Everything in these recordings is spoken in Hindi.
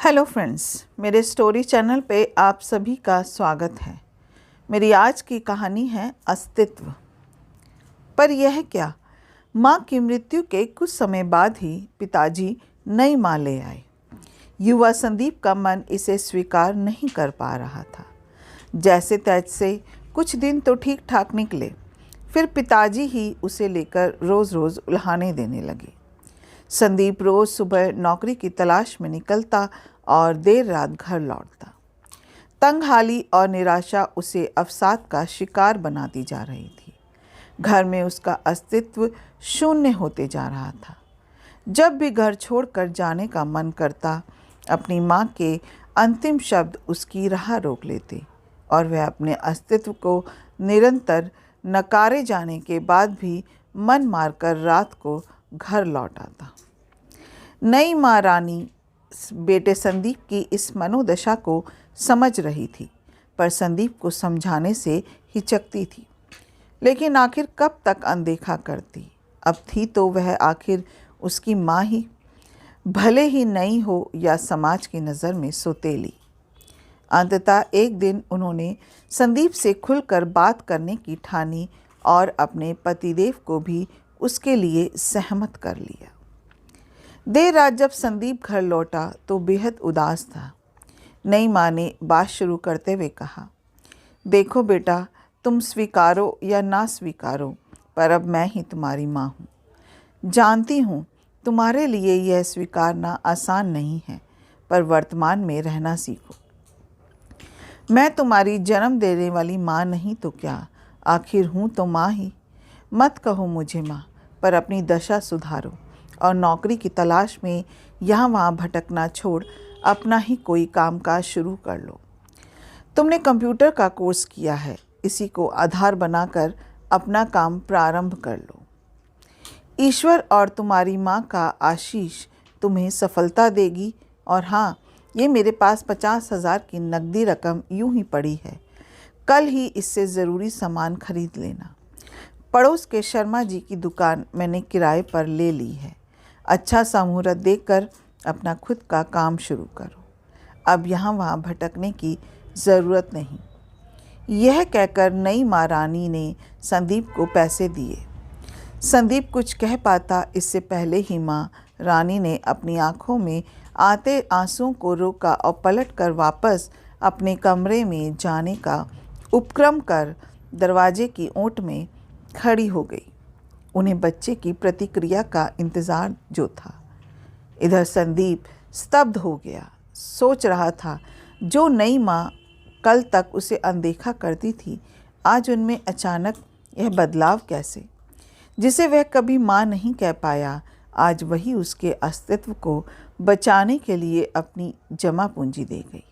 हेलो फ्रेंड्स, मेरे स्टोरी चैनल पे आप सभी का स्वागत है। मेरी आज की कहानी है अस्तित्व। पर यह क्या, माँ की मृत्यु के कुछ समय बाद ही पिताजी नई माँ ले आए। युवा संदीप का मन इसे स्वीकार नहीं कर पा रहा था। जैसे तैसे कुछ दिन तो ठीक ठाक निकले, फिर पिताजी ही उसे लेकर रोज़ रोज़ उल्हाने देने लगे। संदीप रोज़ सुबह नौकरी की तलाश में निकलता और देर रात घर लौटता। तंगहाली और निराशा उसे अवसाद का शिकार बनाती जा रही थी। घर में उसका अस्तित्व शून्य होते जा रहा था। जब भी घर छोड़कर जाने का मन करता, अपनी माँ के अंतिम शब्द उसकी राह रोक लेते और वह अपने अस्तित्व को निरंतर नकारे जाने के बाद भी मन मारकर रात को घर लौट आता। नई माँ रानी बेटे संदीप की इस मनोदशा को समझ रही थी, पर संदीप को समझाने से हिचकती थी। लेकिन आखिर कब तक अनदेखा करती। अब थी तो वह आखिर उसकी माँ ही, भले ही नई हो या समाज की नज़र में सौतेली। अंततः एक दिन उन्होंने संदीप से खुलकर बात करने की ठानी और अपने पतिदेव को भी उसके लिए सहमत कर लिया। देर रात जब संदीप घर लौटा तो बेहद उदास था। नई माँ ने बात शुरू करते हुए कहा, देखो बेटा, तुम स्वीकारो या ना स्वीकारो, पर अब मैं ही तुम्हारी माँ हूँ। जानती हूँ तुम्हारे लिए यह स्वीकारना आसान नहीं है, पर वर्तमान में रहना सीखो। मैं तुम्हारी जन्म देने वाली माँ नहीं तो क्या, आखिर हूँ तो माँ ही। मत कहो मुझे माँ, पर अपनी दशा सुधारो और नौकरी की तलाश में यहाँ वहाँ भटकना छोड़ अपना ही कोई कामकाज शुरू कर लो। तुमने कंप्यूटर का कोर्स किया है, इसी को आधार बनाकर अपना काम प्रारंभ कर लो। ईश्वर और तुम्हारी माँ का आशीष तुम्हें सफलता देगी। और हाँ, ये मेरे पास 50,000 की नकदी रकम यूं ही पड़ी है, कल ही इससे ज़रूरी सामान खरीद लेना। पड़ोस के शर्मा जी की दुकान मैंने किराए पर ले ली है। अच्छा सा मुहूर्त देखकर अपना खुद का काम शुरू करो। अब यहाँ वहाँ भटकने की ज़रूरत नहीं। यह कहकर नई माँ रानी ने संदीप को पैसे दिए। संदीप कुछ कह पाता इससे पहले ही माँ रानी ने अपनी आँखों में आते आंसुओं को रोका और पलटकर वापस अपने कमरे में जाने का उपक्रम कर दरवाजे की ओट में खड़ी हो गई। उन्हें बच्चे की प्रतिक्रिया का इंतज़ार जो था। इधर संदीप स्तब्ध हो गया। सोच रहा था, जो नई माँ कल तक उसे अनदेखा करती थी, आज उनमें अचानक यह बदलाव कैसे। जिसे वह कभी माँ नहीं कह पाया, आज वही उसके अस्तित्व को बचाने के लिए अपनी जमा पूंजी दे गई।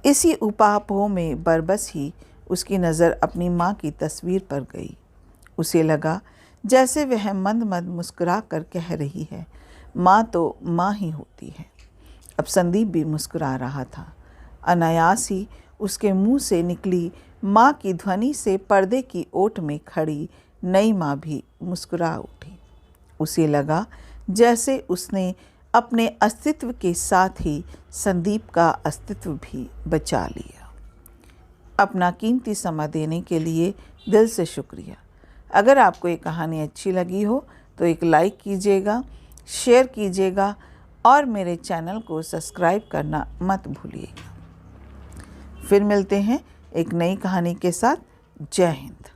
इसी उपापोह में बरबस ही उसकी नज़र अपनी माँ की तस्वीर पर गई। उसे लगा जैसे वह मंद मंद मुस्कुरा कर कह रही है, माँ तो माँ ही होती है। अब संदीप भी मुस्कुरा रहा था। अनायास ही उसके मुंह से निकली माँ की ध्वनि से पर्दे की ओट में खड़ी नई माँ भी मुस्कुरा उठी। उसे लगा जैसे उसने अपने अस्तित्व के साथ ही संदीप का अस्तित्व भी बचा लिया। अपना कीमती समय देने के लिए दिल से शुक्रिया। अगर आपको ये कहानी अच्छी लगी हो तो एक लाइक कीजिएगा, शेयर कीजिएगा और मेरे चैनल को सब्सक्राइब करना मत भूलिएगा। फिर मिलते हैं एक नई कहानी के साथ। जय हिंद।